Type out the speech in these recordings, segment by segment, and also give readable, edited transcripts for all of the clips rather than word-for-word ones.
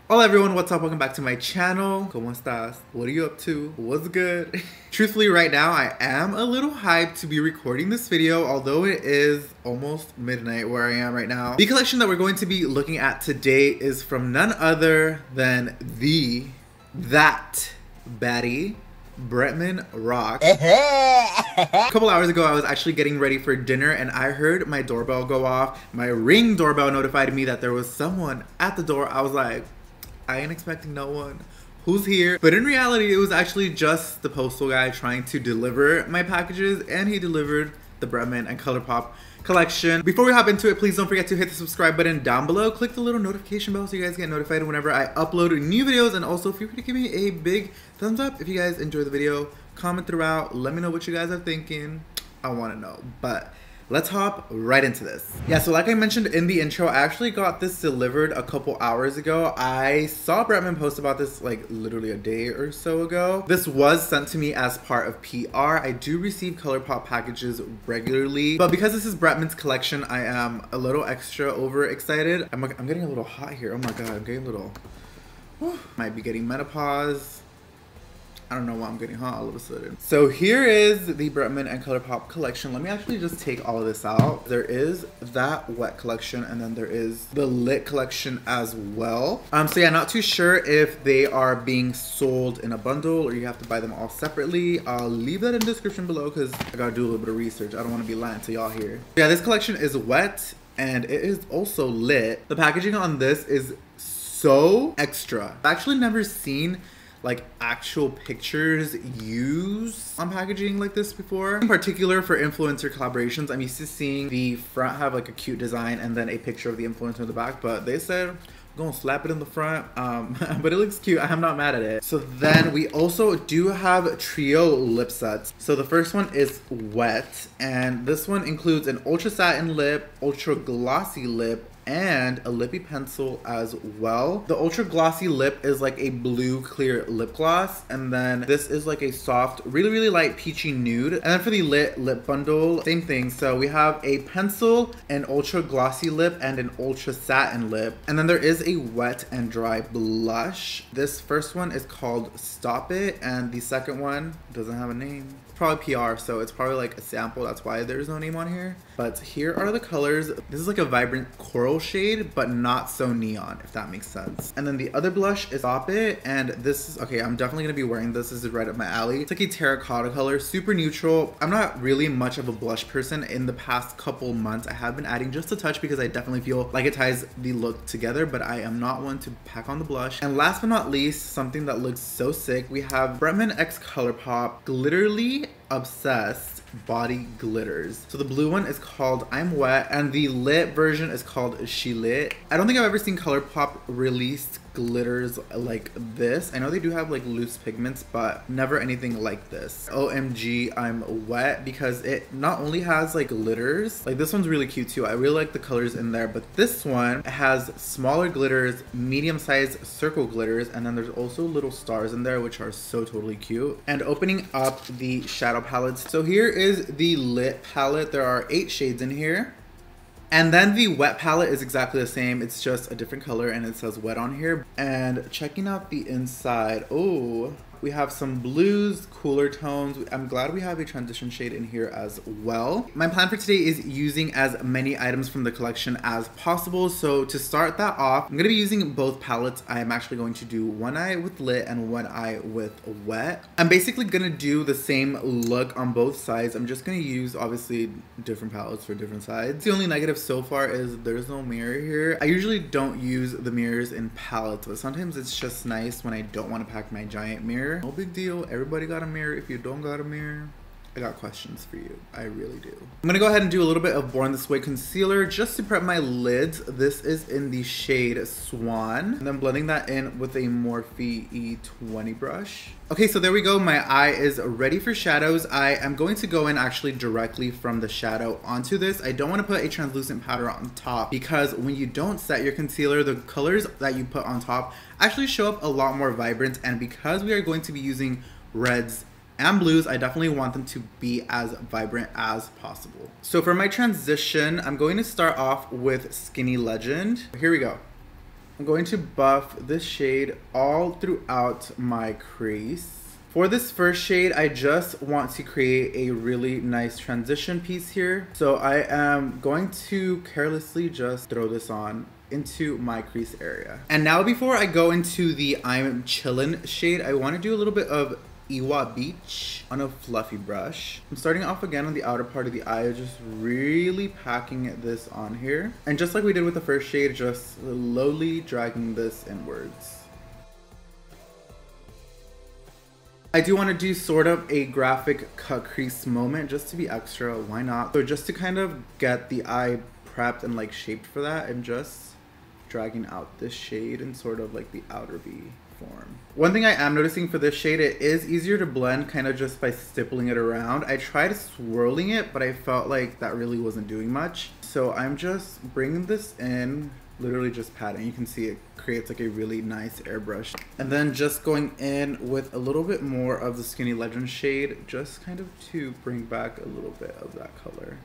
Hola everyone, what's up? Welcome back to my channel. ¿Cómo estás? What are you up to? What's good? Truthfully, right now I am a little hyped to be recording this video, although it is almost midnight where I am right now. The collection that we're going to be looking at today is from none other than that baddie, Bretman Rock. A couple hours ago, I was actually getting ready for dinner and I heard my doorbell go off. My Ring doorbell notified me that there was someone at the door. I was like, I ain't expecting no one. Who's here? But in reality, it was actually just the postal guy trying to deliver my packages, and he delivered the Bretman and Colourpop collection. Before we hop into it, please don't forget to hit the subscribe button down below. Click the little notification bell so you guys get notified whenever I upload new videos, and also feel free to give me a big thumbs up if you guys enjoy the video. Comment throughout. Let me know what you guys are thinking. I want to know. But let's hop right into this. Yeah, so like I mentioned in the intro, I actually got this delivered a couple hours ago. I saw Bretman post about this like literally a day or so ago. This was sent to me as part of PR. I do receive Colourpop packages regularly, but because this is Bretman's collection, I am a little extra overexcited. I'm getting a little hot here. Oh my god, I'm getting a little, might be getting menopause. I don't know why I'm getting hot all of a sudden. So here is the Bretman and Colourpop collection. Let me actually just take all of this out. There is that wet collection, and then there is the lit collection as well. So yeah, not too sure if they are being sold in a bundle or you have to buy them all separately. I'll leave that in the description below because I gotta do a little bit of research. I don't want to be lying to y'all here. Yeah, this collection is wet and it is also lit. The packaging on this is so extra. I've actually never seen like actual pictures used on packaging like this before. In particular for influencer collaborations, I'm used to seeing the front have like a cute design and then a picture of the influencer in the back, but they said I'm gonna slap it in the front. But it looks cute. I'm not mad at it. So then we also do have trio lip sets. So the first one is wet, and this one includes an ultra satin lip, ultra glossy lip, and a lippy pencil as well. The ultra glossy lip is like a blue clear lip gloss, and then this is like a soft, really light peachy nude. And then for the lit lip bundle, same thing. So we have a pencil, an ultra glossy lip, and an ultra satin lip. And then there is a wet and dry blush. This first one is called Stop It, and the second one doesn't have a name. Probably PR, so it's probably like a sample. That's why there's no name on here. But here are the colors. This is like a vibrant coral shade, but not so neon, if that makes sense. And then the other blush is Stop It, and this is, okay, I'm definitely gonna be wearing this. This is right up my alley. It's like a terracotta color, super neutral. I'm not really much of a blush person. In the past couple months, I have been adding just a touch because I definitely feel like it ties the look together, but I am not one to pack on the blush. And last but not least, something that looks so sick, we have Bretman x Colourpop Glitterly Obsessed Body Glitters. So the blue one is called I'm Wet, and the lit version is called She Lit. I don't think I've ever seen Colourpop released glitters like this. I know they do have like loose pigments, but never anything like this. OMG, I'm wet, because it not only has like glitters, like this one's really cute too. I really like the colors in there, but this one has smaller glitters, medium-sized circle glitters, and then there's also little stars in there, which are so totally cute. And opening up the shadow palettes. So here is the lit palette. There are 8 shades in here. And then the wet palette is exactly the same. It's just a different color and it says wet on here. And checking out the inside, oh, we have some blues, cooler tones. I'm glad we have a transition shade in here as well. My plan for today is using as many items from the collection as possible. So to start that off, I'm gonna be using both palettes. I'm actually going to do one eye with lit and one eye with wet. I'm basically gonna do the same look on both sides. I'm just gonna use obviously different palettes for different sides. The only negative so far is there's no mirror here. I usually don't use the mirrors in palettes, but sometimes it's just nice when I don't want to pack my giant mirror. No big deal. Everybody got a mirror. If you don't got a mirror, I got questions for you. I really do. I'm gonna go ahead and do a little bit of Born This Way concealer just to prep my lids. This is in the shade Swan. And then blending that in with a Morphe E20 brush. Okay, so there we go. My eye is ready for shadows. I am going to go in actually directly from the shadow onto this. I don't want to put a translucent powder on top because when you don't set your concealer, the colors that you put on top actually show up a lot more vibrant. And because we are going to be using reds and blues, I definitely want them to be as vibrant as possible. So for my transition, I'm going to start off with Skinny Legend. Here we go. I'm going to buff this shade all throughout my crease. For this first shade, I just want to create a really nice transition piece here. So I am going to carelessly just throw this on into my crease area. And now before I go into the I'm Chillin' shade, I want to do a little bit of Iwa Beach on a fluffy brush. I'm starting off again on the outer part of the eye, just really packing this on here. And just like we did with the first shade, just slowly dragging this inwards. I do want to do sort of a graphic cut crease moment just to be extra, why not? So just to kind of get the eye prepped and like shaped for that, I'm just dragging out this shade in sort of like the outer V form. One thing I am noticing for this shade, it is easier to blend kind of just by stippling it around. I tried swirling it, but I felt like that really wasn't doing much. So I'm just bringing this in, literally just patting. You can see it creates like a really nice airbrush. And then just going in with a little bit more of the Skinny Legend shade, just kind of to bring back a little bit of that color.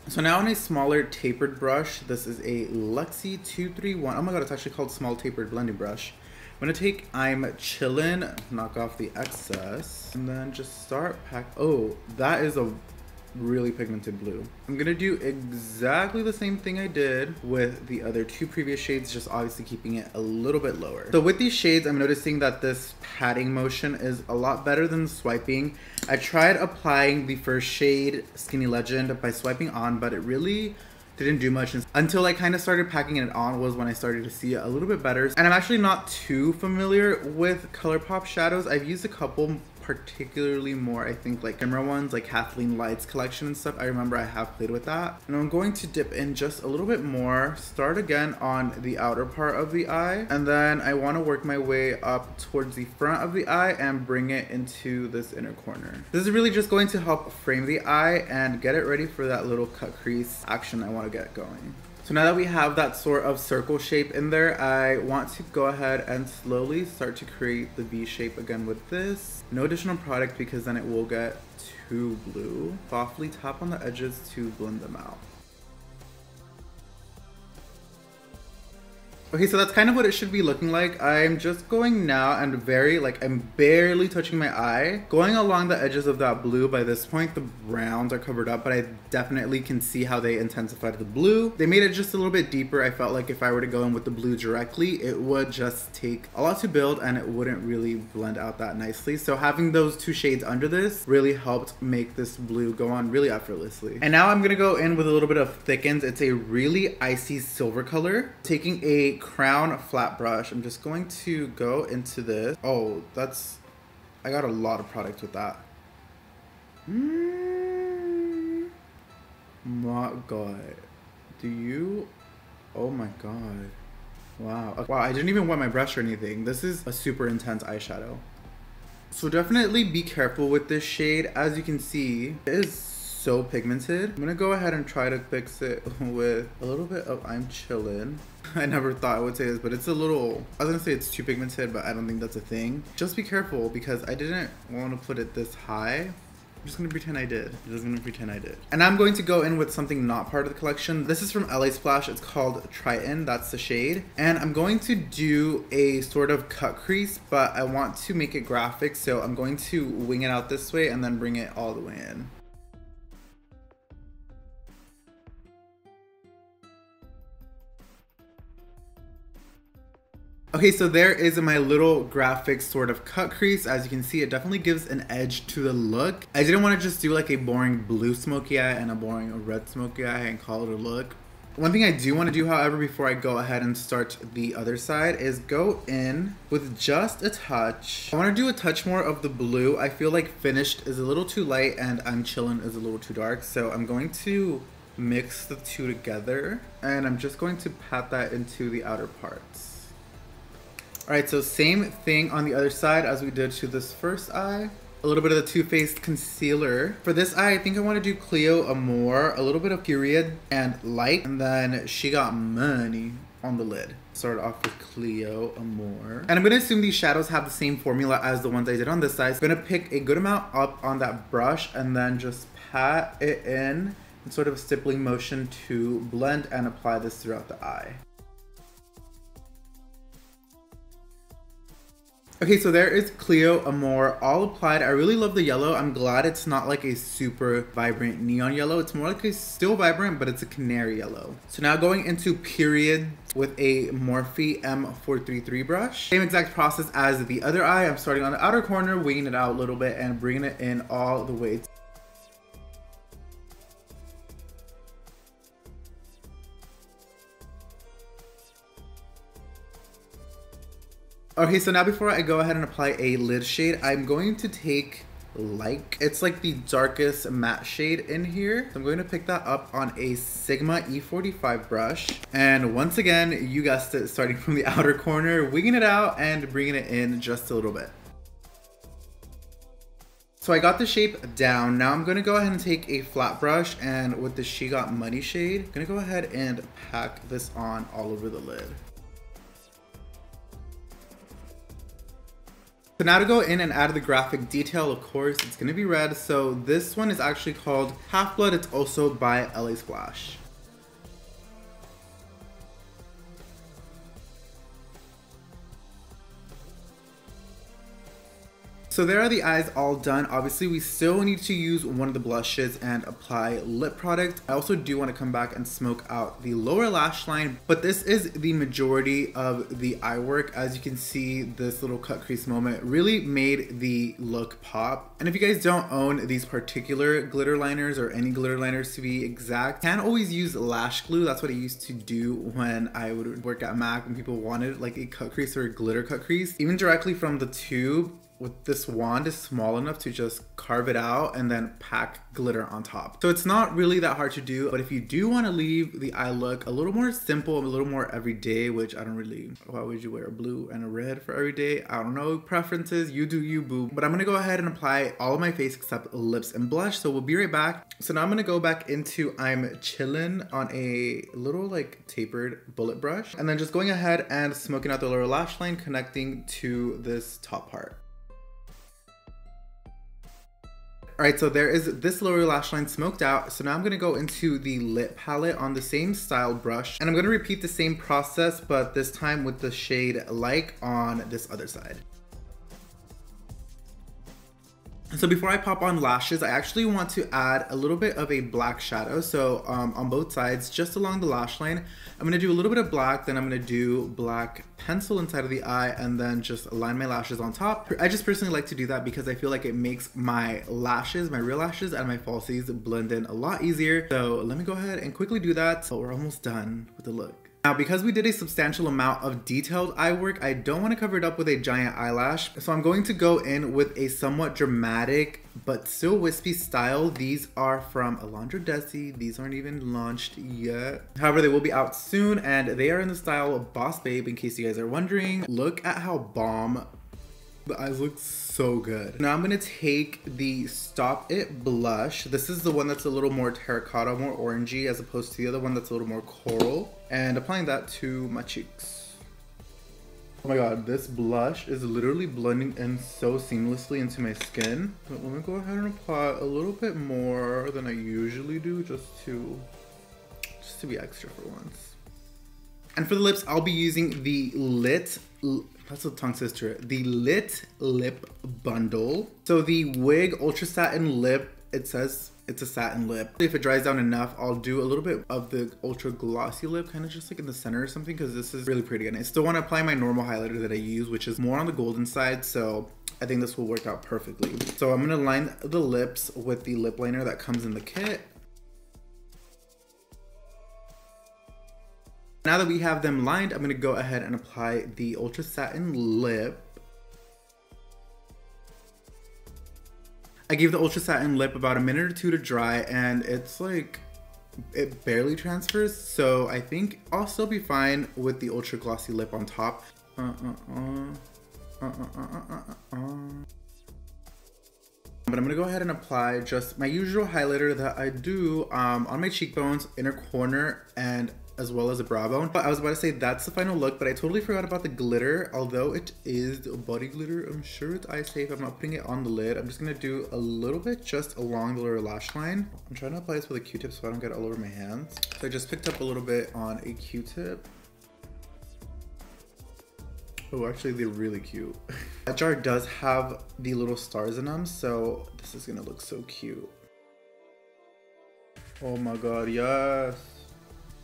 So now on a smaller tapered brush, this is a Luxie 231. Oh my god, it's actually called Small Tapered Blending Brush. I'm gonna take I'm Chillin', knock off the excess, and then just start pack. Oh, that is a really pigmented blue. I'm gonna do exactly the same thing I did with the other two previous shades, just obviously keeping it a little bit lower. So with these shades, I'm noticing that this patting motion is a lot better than swiping. I tried applying the first shade, Skinny Legend, by swiping on, but it really didn't do much until I kind of started packing it on was when I started to see it a little bit better. And I'm actually not too familiar with Colourpop shadows. I've used a couple, particularly more I think like camera ones, like Kathleen Light's collection and stuff. I remember I have played with that. And I'm going to dip in just a little bit more, start again on the outer part of the eye, and then I want to work my way up towards the front of the eye and bring it into this inner corner. This is really just going to help frame the eye and get it ready for that little cut crease action I want to get going. So now that we have that sort of circle shape in there, I want to go ahead and slowly start to create the V shape again with this. No additional product because then it will get too blue. Softly tap on the edges to blend them out. Okay, so that's kind of what it should be looking like. I'm just going now and I'm barely touching my eye. Going along the edges of that blue. By this point, the browns are covered up, but I definitely can see how they intensified the blue. They made it just a little bit deeper. I felt like if I were to go in with the blue directly, it would just take a lot to build and it wouldn't really blend out that nicely. So having those two shades under this really helped make this blue go on really effortlessly. And now I'm gonna go in with a little bit of Thickens. It's a really icy silver color. Taking a crown flat brush, I'm just going to go into this. Oh, I got a lot of product with that. My god. Oh my god. Wow. Wow, I didn't even wet my brush or anything. This is a super intense eyeshadow. So definitely be careful with this shade. As you can see, it is so pigmented. I'm gonna go ahead and try to fix it with a little bit of I'm Chillin'. I never thought I would say this, but it's a little, I was gonna say it's too pigmented, but I don't think that's a thing. Just be careful because I didn't want to put it this high. I'm just gonna pretend I did. And I'm going to go in with something not part of the collection. This is from LA Splash. It's called Triton. That's the shade. And I'm going to do a sort of cut crease, but I want to make it graphic. So I'm going to wing it out this way and then bring it all the way in. Okay, so there is my little graphic sort of cut crease. As you can see, it definitely gives an edge to the look. I didn't want to just do like a boring blue smoky eye and a boring red smoky eye and call it a look. One thing I do want to do, however, before I go ahead and start the other side is go in with just a touch. I want to do a touch more of the blue. I feel like Finished is a little too light and I'm Chillin' is a little too dark. So I'm going to mix the two together and I'm just going to pat that into the outer parts. Alright, so same thing on the other side as we did to this first eye. A little bit of the Too Faced concealer. For this eye, I think I want to do Cleo Amore, a little bit of Period and Light, and then She Got Money on the lid. Start off with Cleo Amore. And I'm going to assume these shadows have the same formula as the ones I did on this side. I'm going to pick a good amount up on that brush and then just pat it in sort of a stippling motion to blend and apply this throughout the eye. Okay, so there is Cleo Amore all applied. I really love the yellow. I'm glad it's not like a super vibrant neon yellow. It's more like a still vibrant, but it's a canary yellow. So now going into Period with a Morphe M433 brush. Same exact process as the other eye. I'm starting on the outer corner, winging it out a little bit and bringing it in all the way. Okay, so now before I go ahead and apply a lid shade, I'm going to take it's like the darkest matte shade in here. So I'm going to pick that up on a Sigma E45 brush. And once again, you guessed it, starting from the outer corner, winging it out and bringing it in just a little bit. So I got the shape down. Now I'm gonna go ahead and take a flat brush and with the She Got Money shade, I'm gonna go ahead and pack this on all over the lid. So now to go in and add the graphic detail, of course, it's gonna be red. So this one is actually called Half Blood. It's also by LA Splash. So there are the eyes all done. Obviously, we still need to use one of the blushes and apply lip product. I also do want to come back and smoke out the lower lash line, but this is the majority of the eye work. As you can see, this little cut crease moment really made the look pop. And if you guys don't own these particular glitter liners or any glitter liners to be exact, can always use lash glue. That's what I used to do when I would work at MAC when people wanted like a cut crease or a glitter cut crease. Even directly from the tube, with this wand is small enough to just carve it out and then pack glitter on top. So it's not really that hard to do, but if you do want to leave the eye look a little more simple, a little more everyday, which I don't really, why would you wear a blue and a red for everyday? I don't know, preferences, you do you, boo. But I'm gonna go ahead and apply all of my face except lips and blush. So we'll be right back. So now I'm gonna go back into I'm Chillin' on a little like tapered bullet brush, and then just going ahead and smoking out the lower lash line, connecting to this top part. All right, so there is this lower lash line smoked out. So now I'm gonna go into the lip palette on the same style brush, and I'm gonna repeat the same process, but this time with the shade Like on this other side. So before I pop on lashes, I actually want to add a little bit of a black shadow. So on both sides, just along the lash line, I'm gonna do a little bit of black, then I'm gonna do black pencil inside of the eye, and then just line my lashes on top. I just personally like to do that because I feel like it makes my lashes, my real lashes and my falsies blend in a lot easier. So let me go ahead and quickly do that. So we're almost done with the look. Now, because we did a substantial amount of detailed eye work, I don't want to cover it up with a giant eyelash. So I'm going to go in with a somewhat dramatic, but still wispy style. These are from Alondra Desi. These aren't even launched yet. However, they will be out soon, and they are in the style Boss Babe, in case you guys are wondering. Look at how bomb the eyes look so good. Now I'm gonna take the Stop It blush. This is the one that's a little more terracotta, more orangey, as opposed to the other one that's a little more coral. And applying that to my cheeks. Oh my god, this blush is literally blending in so seamlessly into my skin. But let me go ahead and apply a little bit more than I usually do, just to be extra for once. And for the lips, I'll be using the that's a tongue twister, the Lit Lip Bundle. So the Wig Ultra Satin Lip, it says it's a satin lip. If it dries down enough, I'll do a little bit of the ultra glossy lip, kind of just like in the center or something, because this is really pretty. And I still want to apply my normal highlighter that I use, which is more on the golden side. So I think this will work out perfectly. So I'm gonna line the lips with the lip liner that comes in the kit. Now that we have them lined, I'm gonna go ahead and apply the Ultra Satin Lip. I gave the Ultra Satin Lip about a minute or two to dry, and it's like, it barely transfers. So I think I'll still be fine with the Ultra Glossy Lip on top. But I'm gonna go ahead and apply just my usual highlighter that I do on my cheekbones, inner corner, and as well as a brow bone. But I was about to say that's the final look, but I totally forgot about the glitter. Although it is body glitter, I'm sure it's eye safe. I'm not putting it on the lid. I'm just gonna do a little bit just along the lower lash line. I'm trying to apply this with a Q-tip so I don't get it all over my hands. So I just picked up a little bit on a Q-tip. Oh, actually they're really cute. That jar does have the little stars in them, so this is gonna look so cute. Oh my god, yes.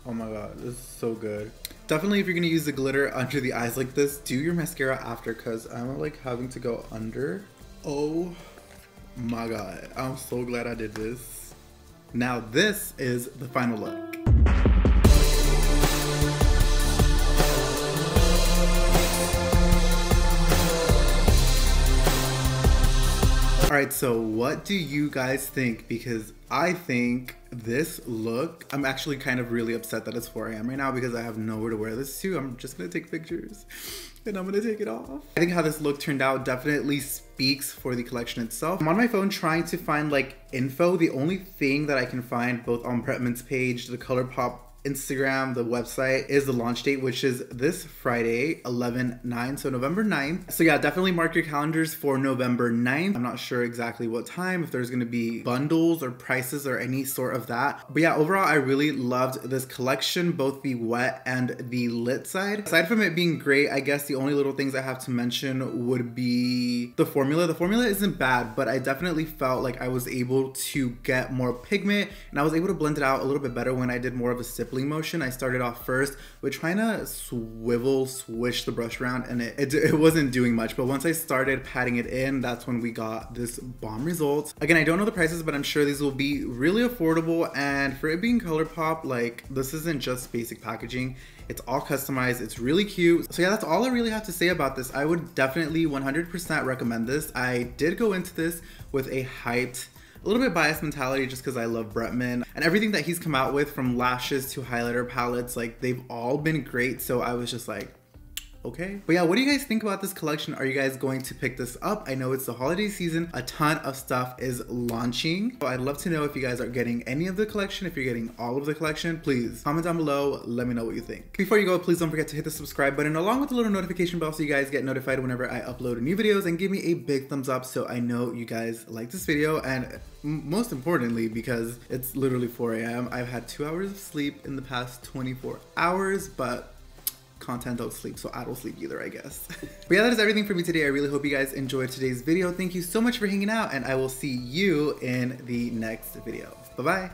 Oh my god, this is so good. Definitely if you're gonna use the glitter under the eyes like this, do your mascara after, because I'm like having to go under. Oh my god, I'm so glad I did this. Now this is the final look. Alright, so what do you guys think? Because I think this look, I'm actually kind of really upset that it's 4 AM right now because I have nowhere to wear this to. I'm just gonna take pictures and I'm gonna take it off. I think how this look turned out definitely speaks for the collection itself. I'm on my phone trying to find like info. The only thing that I can find both on Bretman's page, the Colourpop Instagram, the website, is the launch date, which is this Friday, 11/9, so November 9th. So yeah, definitely mark your calendars for November 9th. I'm not sure exactly what time, if there's gonna be bundles or prices or any sort of that. But yeah, overall, I really loved this collection, both the wet and the lit side. Aside from it being great, I guess the only little things I have to mention would be the formula. The formula isn't bad, but I definitely felt like I was able to get more pigment and I was able to blend it out a little bit better when I did more of a sip motion. I started off first with trying to swish the brush around, and it wasn't doing much, but once I started patting it in, that's when we got this bomb result. Again, I don't know the prices, but I'm sure these will be really affordable, and for it being Colourpop, like, this isn't just basic packaging. It's all customized. It's really cute. So yeah, that's all I really have to say about this. I would definitely 100% recommend this. I did go into this with a hyped, a little bit biased mentality just because I love Bretman and everything that he's come out with, from lashes to highlighter palettes, like they've all been great. So I was just like, okay. But yeah, what do you guys think about this collection? Are you guys going to pick this up? I know it's the holiday season. A ton of stuff is launching. So I'd love to know if you guys are getting any of the collection. If you're getting all of the collection, please comment down below. Let me know what you think. Before you go, please don't forget to hit the subscribe button along with the little notification bell so you guys get notified whenever I upload new videos, and give me a big thumbs up so I know you guys like this video, and most importantly, because it's literally 4 AM. I've had 2 hours of sleep in the past 24 hours, but content don't sleep, so I don't sleep either, I guess. But yeah, that is everything for me today. I really hope you guys enjoyed today's video. Thank you so much for hanging out, and I will see you in the next video. Bye-bye.